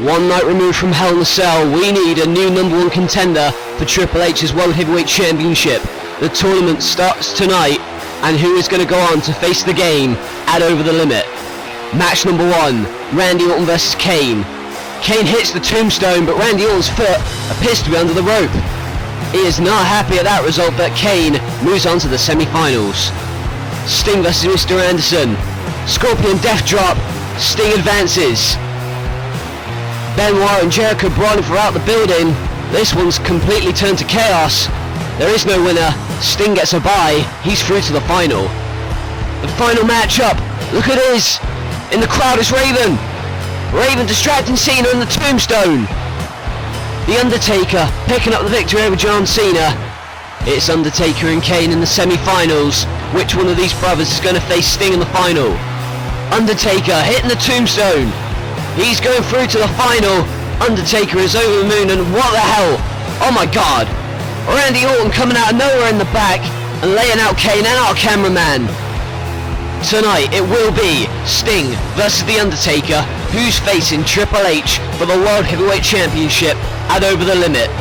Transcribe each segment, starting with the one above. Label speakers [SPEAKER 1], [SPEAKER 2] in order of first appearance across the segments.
[SPEAKER 1] One night removed from Hell in a Cell, we need a new number one contender for Triple H's World Heavyweight Championship. The tournament starts tonight, and who is going to go on to face the game at Over the Limit? Match number 1, Randy Orton versus Kane. Kane hits the tombstone, but Randy Orton's foot appears to be under the rope. He is not happy at that result, but Kane moves on to the semi-finals. Sting versus Mr. Anderson. Scorpion death drop. Sting advances. Benoit and Jericho brawling throughout the building. This one's completely turned to chaos. There is no winner. Sting gets a bye. He's through to the final. The final matchup. Look at this. In the crowd is Raven. Raven distracting Cena on the tombstone. The Undertaker picking up the victory over John Cena. It's Undertaker and Kane in the semi-finals. Which one of these brothers is going to face Sting in the final? Undertaker hitting the tombstone. He's going through to the final. Undertaker is over the moon, and what the hell? Oh my god. Randy Orton coming out of nowhere in the back and laying out Kane and our cameraman. Tonight it will be Sting versus The Undertaker, who's facing Triple H for the World Heavyweight Championship at Over the Limit.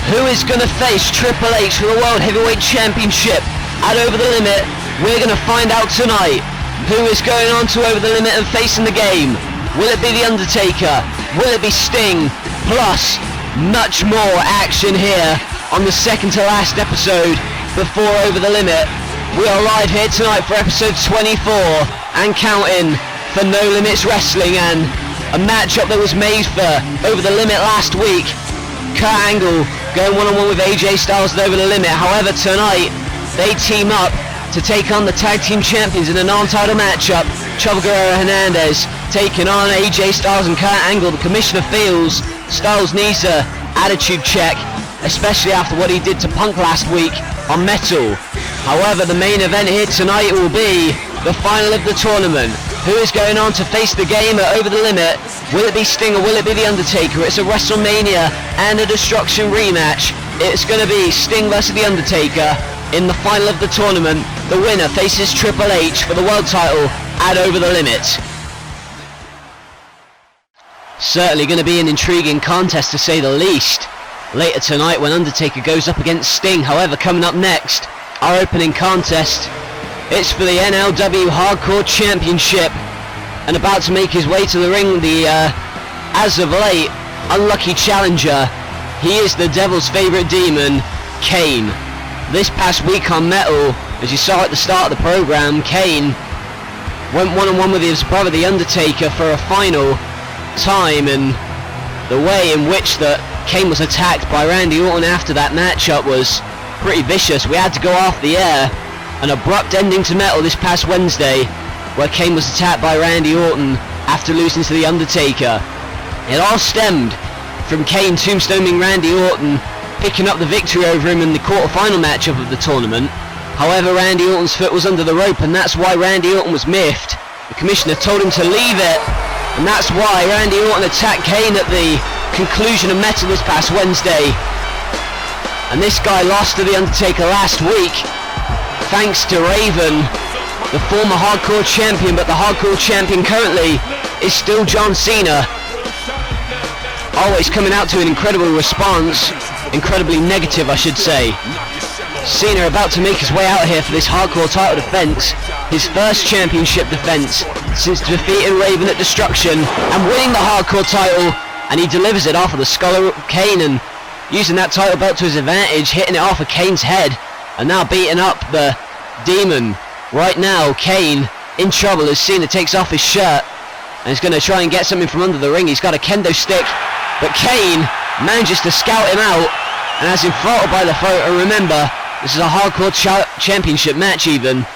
[SPEAKER 1] Who is going to face Triple H for the World Heavyweight Championship at Over the Limit? We're going to find out tonight. Who is going on to Over the Limit and facing the game? Will it be The Undertaker? Will it be Sting? Plus, much more action here on the second to last episode before Over the Limit. We are live here tonight for episode 24 and counting for No Limits Wrestling, and a matchup that was made for Over the Limit last week. Kurt Angle going one-on-one with AJ Styles and Over the Limit. However, tonight they team up to take on the tag team champions in a non-title matchup. Chavo Guerrero Hernandez taking on AJ Styles and Kurt Angle. The commissioner feels Styles needs a attitude check, especially after what he did to Punk last week on Metal. However, the main event here tonight will be the final of the tournament. Who is going on to face the game at Over the Limit? Will it be Sting or will it be The Undertaker? It's a WrestleMania and a Destruction rematch. It's going to be Sting versus The Undertaker in the final of the tournament. The winner faces Triple H for the world title at Over the Limit. Certainly going to be an intriguing contest to say the least. Later tonight when Undertaker goes up against Sting. However, coming up next, our opening contest. It's for the NLW Hardcore Championship, and about to make his way to the ring, the, as of late, unlucky challenger. He is the Devil's favourite demon, Kane. This past week on Metal, as you saw at the start of the program, Kane went one-on-one with his brother, The Undertaker, for a final time, and the way in which that Kane was attacked by Randy Orton after that matchup was pretty vicious. We had to go off the air. An abrupt ending to Metal this past Wednesday, where Kane was attacked by Randy Orton after losing to The Undertaker. It all stemmed from Kane tombstoning Randy Orton, picking up the victory over him in the quarter-final matchup of the tournament. However, Randy Orton's foot was under the rope, and that's why Randy Orton was miffed. The commissioner told him to leave it, and that's why Randy Orton attacked Kane at the conclusion of Metal this past Wednesday. And this guy lost to The Undertaker last week, thanks to Raven, the former Hardcore Champion, but the Hardcore Champion currently is still John Cena. Always coming out to an incredible response, incredibly negative I should say. Cena about to make his way out here for this Hardcore title defense, his first championship defense since defeating Raven at Destruction and winning the Hardcore title, and he delivers it off of the skull of Kane and using that title belt to his advantage, hitting it off of Kane's head. And now beating up the demon. Right now, Kane in trouble as Cena takes off his shirt and is going to try and get something from under the ring. He's got a kendo stick, but Kane manages to scout him out and has him throttled by the throat. And remember, this is a hardcore championship match even.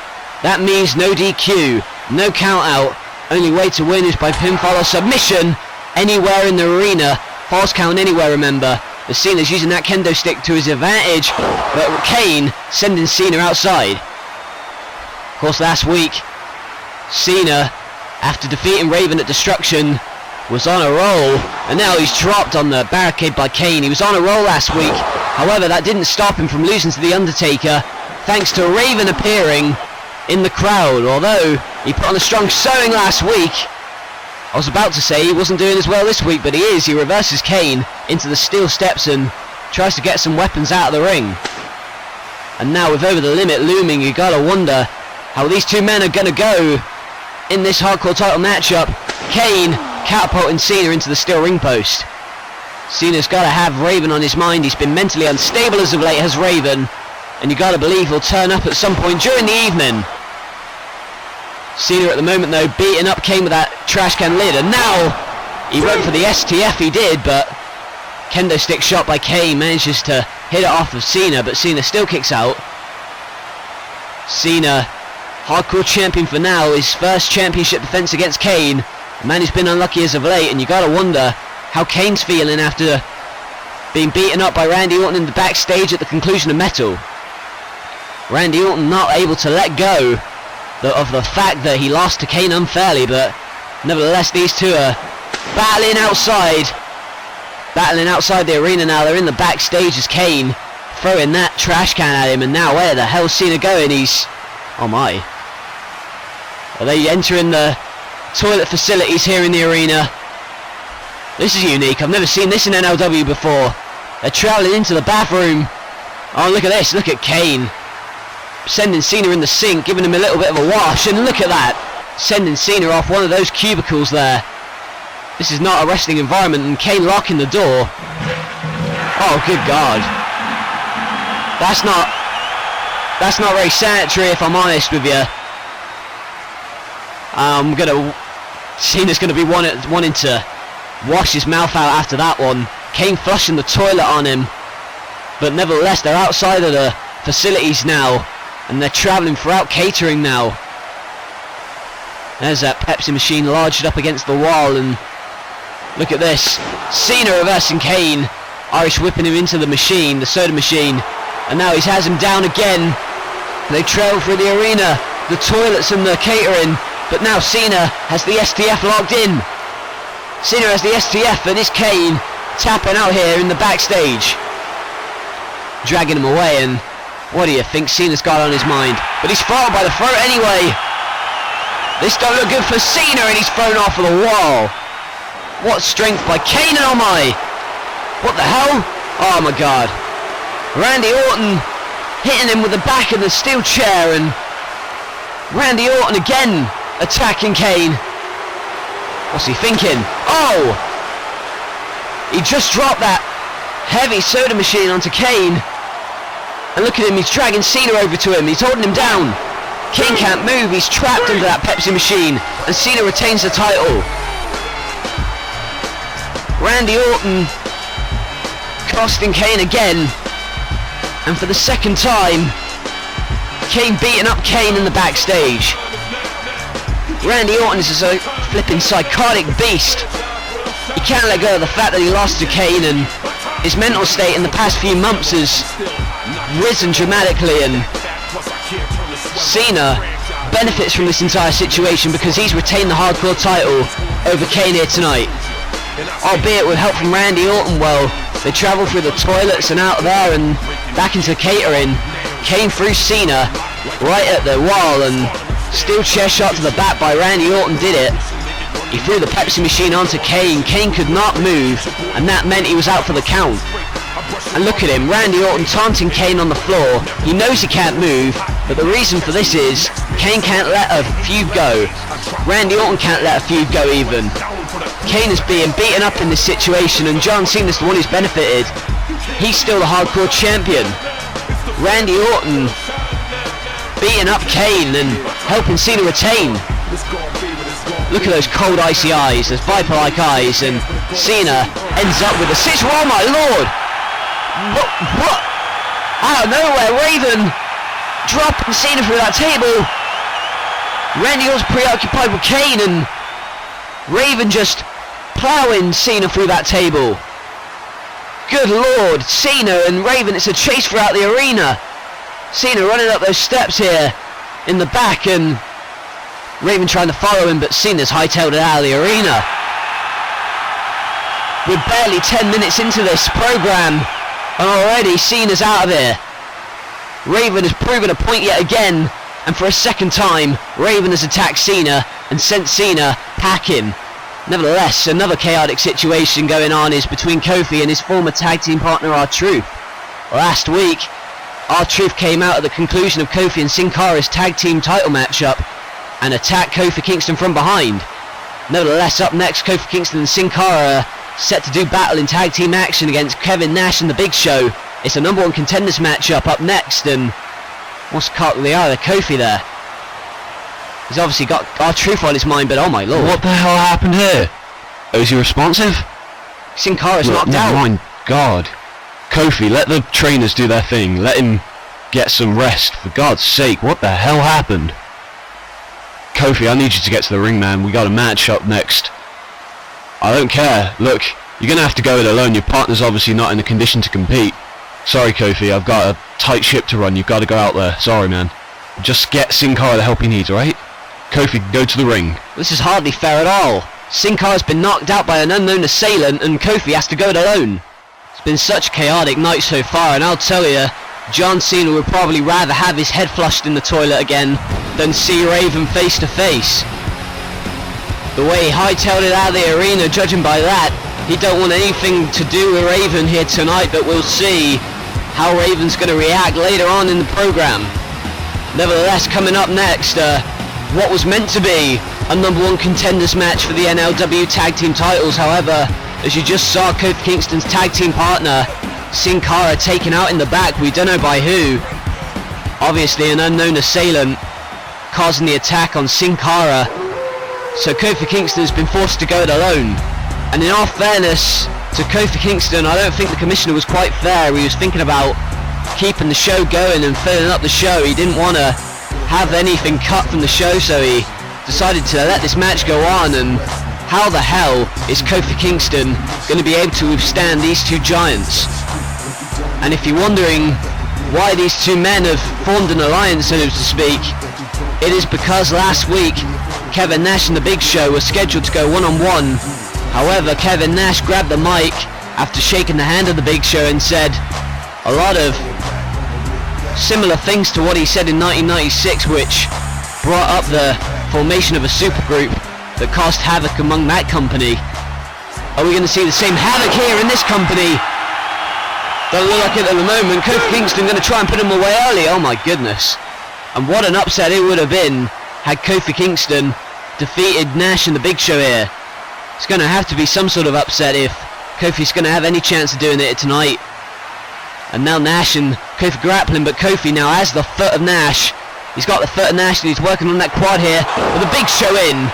[SPEAKER 1] That means no DQ, no count out. Only way to win is by pinfall or submission anywhere in the arena. False count anywhere, remember. But Cena's using that kendo stick to his advantage, but Kane sending Cena outside. Of course, last week, Cena, after defeating Raven at Destruction, was on a roll, and now he's dropped on the barricade by Kane. He was on a roll last week, however that didn't stop him from losing to The Undertaker, thanks to Raven appearing in the crowd. Although he put on a strong showing last week, I was about to say he wasn't doing as well this week, but he is. He reverses Kane into the steel steps and tries to get some weapons out of the ring. And now with Over the Limit looming, you gotta wonder how these two men are gonna go in this hardcore title matchup. Kane catapulting Cena into the steel ring post. Cena's got to have Raven on his mind. He's been mentally unstable as of late, has Raven, and you got to believe he'll turn up at some point during the evening. Cena at the moment though beating up Kane with that trash can lid, and now he went for the STF, he did, but kendo stick shot by Kane manages to hit it off of Cena, but Cena still kicks out. Cena, hardcore champion for now, his first championship defense against Kane. The man who's been unlucky as of late, and you gotta wonder how Kane's feeling after being beaten up by Randy Orton in the backstage at the conclusion of Metal. Randy Orton not able to let go of the fact that he lost to Kane unfairly, but nevertheless these two are battling outside the arena now. They're in the backstage as Kane throwing that trash can at him, and now where the hell's Cena going? He's... oh my. Are they entering the toilet facilities here in the arena? This is unique. I've never seen this in NLW before. They're travelling into the bathroom. Oh, look at this. Look at Kane sending Cena in the sink, giving him a little bit of a wash, and look at that, sending Cena off one of those cubicles there. This is not a wrestling environment, and Kane locking the door. Oh, good God. That's not very sanitary, if I'm honest with you. Cena's gonna be wanting to wash his mouth out after that one. Kane flushing the toilet on him, but nevertheless they're outside of the facilities now, and they're travelling throughout catering now. There's that Pepsi machine lodged up against the wall, and look at this. Cena reversing Kane, Irish whipping him into the machine, the soda machine, and now he has him down again. They trail through the arena, the toilets and the catering, but now Cena has the STF locked in. Cena has the STF, and it's Kane tapping out here in the backstage, dragging him away. And what do you think Cena's got on his mind? But he's throttled by the throat anyway. This don't look good for Cena, and he's thrown off of the wall. What strength by Kane, and oh my! What the hell? Oh my God. Randy Orton hitting him with the back of the steel chair, and Randy Orton again attacking Kane. What's he thinking? Oh! He just dropped that heavy soda machine onto Kane. And look at him, he's dragging Cena over to him. He's holding him down. Kane can't move, he's trapped under that Pepsi machine. And Cena retains the title. Randy Orton costing Kane again. And for the second time, Kane beating up Kane in the backstage. Randy Orton is a flipping psychotic beast. He can't let go of the fact that he lost to Kane, and his mental state in the past few months has risen dramatically, and Cena benefits from this entire situation because he's retained the hardcore title over Kane here tonight. Albeit with help from Randy Orton, well, they travel through the toilets and out there and back into catering. Kane threw Cena right at the wall, and steel chair shot to the back by Randy Orton did it. He threw the Pepsi machine onto Kane. Kane could not move, and that meant he was out for the count. And look at him, Randy Orton taunting Kane on the floor. He knows he can't move, but the reason for this is Kane can't let a feud go. Randy Orton can't let a feud go even. Kane is being beaten up in this situation, and John Cena's the one who's benefited. He's still the hardcore champion. Randy Orton beating up Kane and helping Cena retain. Look at those cold icy eyes, those viper-like eyes, and Cena ends up with a six. Oh my lord! What? Out of nowhere, Raven dropping Cena through that table. Randy Orton's preoccupied with Kane, and Raven just ploughing Cena through that table. Good lord, Cena and Raven, it's a chase throughout the arena. Cena running up those steps here in the back, and Raven trying to follow him, but Cena's hightailed it out of the arena. We're barely 10 minutes into this program, and already Cena's out of here. Raven has proven a point yet again, and for a second time, Raven has attacked Cena and sent Cena packing. Nevertheless, another chaotic situation going on is between Kofi and his former tag team partner R-Truth. Last week, R-Truth came out at the conclusion of Kofi and Sin Cara's tag team title matchup and attacked Kofi Kingston from behind. Nevertheless, up next, Kofi Kingston and Sin Cara are set to do battle in tag team action against Kevin Nash and The Big Show. It's a number one contenders matchup up next, and what's caught the eye of Kofi there? He's obviously got R-Truth on his mind, but oh my lord.
[SPEAKER 2] What the hell happened here? Oh, is he responsive?
[SPEAKER 1] Sin Cara's knocked out.
[SPEAKER 2] My God. Kofi, let the trainers do their thing. Let him get some rest. For God's sake, what the hell happened? Kofi, I need you to get to the ring, man. We got a match up next. I don't care. Look, you're going to have to go it alone. Your partner's obviously not in a condition to compete. Sorry, Kofi, I've got a tight ship to run. You've got to go out there. Sorry, man. Just get Sin Cara the help he needs, alright? Kofi, go to the ring.
[SPEAKER 1] This is hardly fair at all. Sin Cara's been knocked out by an unknown assailant, and Kofi has to go it alone. It's been such a chaotic night so far, and I'll tell you, John Cena would probably rather have his head flushed in the toilet again than see Raven face to face. The way he hightailed it out of the arena, judging by that, he don't want anything to do with Raven here tonight, but we'll see how Raven's going to react later on in the program. Nevertheless, coming up next, what was meant to be a number one contenders match for the NLW tag team titles. However, as you just saw, Kofi Kingston's tag team partner Sin Cara taken out in the back, we don't know by who. Obviously an unknown assailant causing the attack on Sin Cara, so Kofi Kingston has been forced to go it alone. And in all fairness to Kofi Kingston, I don't think the commissioner was quite fair. He was thinking about keeping the show going and filling up the show. He didn't want to have anything cut from the show, so he decided to let this match go on. And how the hell is Kofi Kingston going to be able to withstand these two giants? And if you're wondering why these two men have formed an alliance, so to speak, it is because last week Kevin Nash and The Big Show were scheduled to go one-on-one. However, Kevin Nash grabbed the mic after shaking the hand of The Big Show and said a lot of similar things to what he said in 1996, which brought up the formation of a supergroup that caused havoc among that company. Are we going to see the same havoc here in this company? Don't look like it at the moment. Kofi Kingston going to try and put him away early. Oh my goodness. And what an upset it would have been had Kofi Kingston defeated Nash and The Big Show here. It's going to have to be some sort of upset if Kofi's going to have any chance of doing it tonight. And now Nash and Kofi grappling, but Kofi now has the foot of Nash. He's got the foot of Nash and he's working on that quad here with The Big Show in.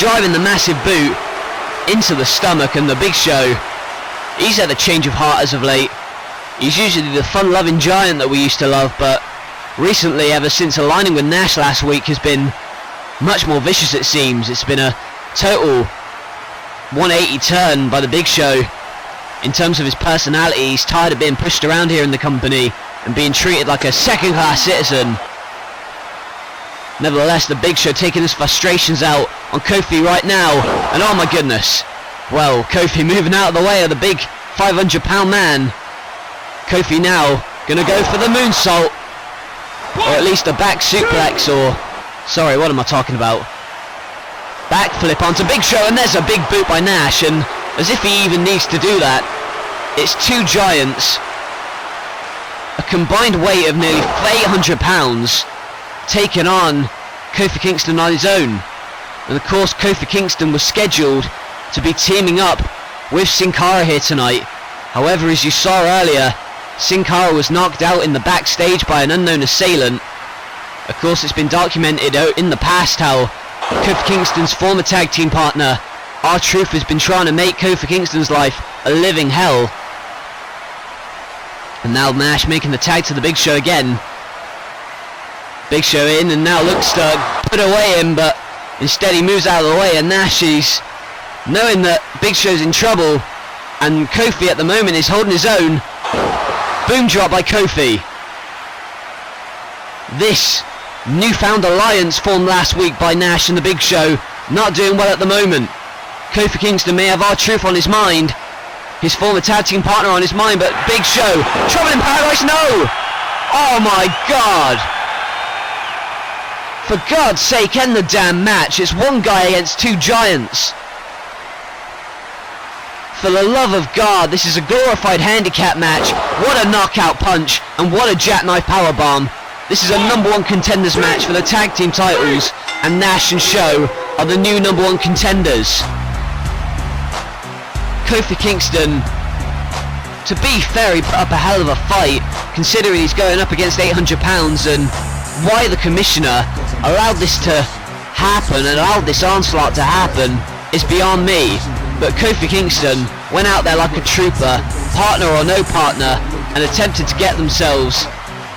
[SPEAKER 1] Driving the massive boot into the stomach, and The Big Show, he's had a change of heart as of late. He's usually the fun-loving giant that we used to love, but recently, ever since aligning with Nash last week, has been much more vicious, it seems. It's been a total 180 turn by The Big Show in terms of his personality. He's tired of being pushed around here in the company and being treated like a second-class citizen. Nevertheless, The Big Show taking his frustrations out on Kofi right now, and oh my goodness, well, Kofi moving out of the way of the big 500-pound man. Kofi now gonna go for the moonsault, or at least a back suplex, or sorry, what am I talking about? Backflip onto Big Show, and there's a big boot by Nash, and as if he even needs to do that, it's two giants, a combined weight of nearly 800 pounds, taking on Kofi Kingston on his own. And of course, Kofi Kingston was scheduled to be teaming up with Sin Cara here tonight. However, as you saw earlier, Sin Cara was knocked out in the backstage by an unknown assailant. Of course, it's been documented in the past how Kofi Kingston's former tag team partner. R-Truth has been trying to make Kofi Kingston's life a living hell. And now Nash making the tag to the Big Show again. Big Show in, and now looks to put away him, but instead he moves out of the way, and Nash is knowing that Big Show's in trouble, and Kofi at the moment is holding his own. Boom drop by Kofi. This newfound alliance formed last week by Nash and the Big Show not doing well at the moment. Kofi Kingston may have R-Truth on his mind, his former tag team partner on his mind, but Big Show, Trouble in Paradise, no! Oh my God! For God's sake, end the damn match. It's one guy against two giants. For the love of God, this is a glorified handicap match. What a knockout punch, and what a jackknife powerbomb. This is a number one contenders match for the tag team titles, and Nash and Show are the new number one contenders. Kofi Kingston, to be fair, he put up a hell of a fight, considering he's going up against 800 pounds, and why the commissioner allowed this to happen and allowed this onslaught to happen is beyond me. But Kofi Kingston went out there like a trooper, partner or no partner, and attempted to get themselves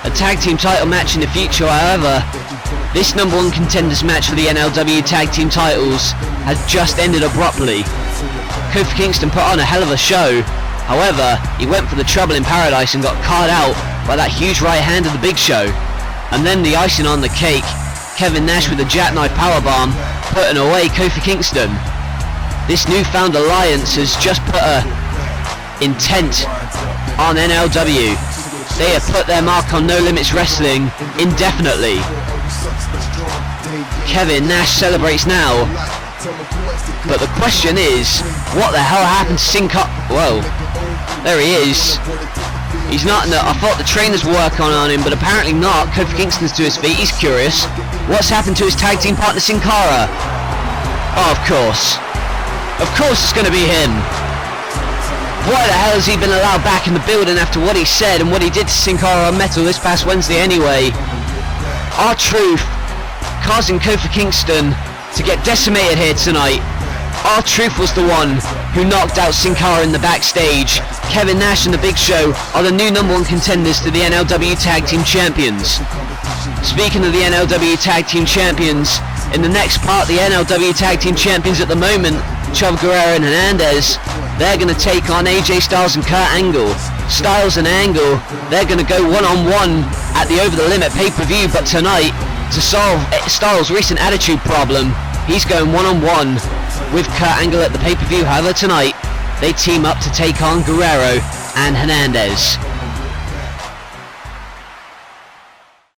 [SPEAKER 1] a tag team title match in the future. However, this number one contenders match for the NLW tag team titles has just ended abruptly. Kofi Kingston put on a hell of a show. However, he went for the Trouble in Paradise and got caught out by that huge right hand of the Big Show. And then the icing on the cake, Kevin Nash with a jackknife powerbomb, putting away Kofi Kingston. This newfound alliance has just put a intent on NLW. They have put their mark on No Limits Wrestling indefinitely. Kevin Nash celebrates now, but the question is, what the hell happened to Sin Cara? Whoa, there he is. He's not in the, I thought the trainers were working on him, but apparently not. Kofi Kingston's to his feet, he's curious. What's happened to his tag team partner Sin Cara? Oh, of course it's going to be him. Why the hell has he been allowed back in the building after what he said and what he did to Sin Cara on Metal this past Wednesday anyway? R-Truth causing Kofi Kingston to get decimated here tonight. R-Truth was the one who knocked out Sin Cara in the backstage. Kevin Nash and the Big Show are the new number one contenders to the NLW Tag Team Champions. Speaking of the NLW Tag Team Champions, in the next part, the NLW Tag Team Champions at the moment, Chavo Guerrero and Hernandez, they're going to take on AJ Styles and Kurt Angle. Styles and Angle, they're going to go one-on-one at the Over the Limit pay-per-view, but tonight, to solve Styles' recent attitude problem, he's going one-on-one with Kurt Angle at the pay-per-view. However, tonight, they team up to take on Guerrero and Hernandez.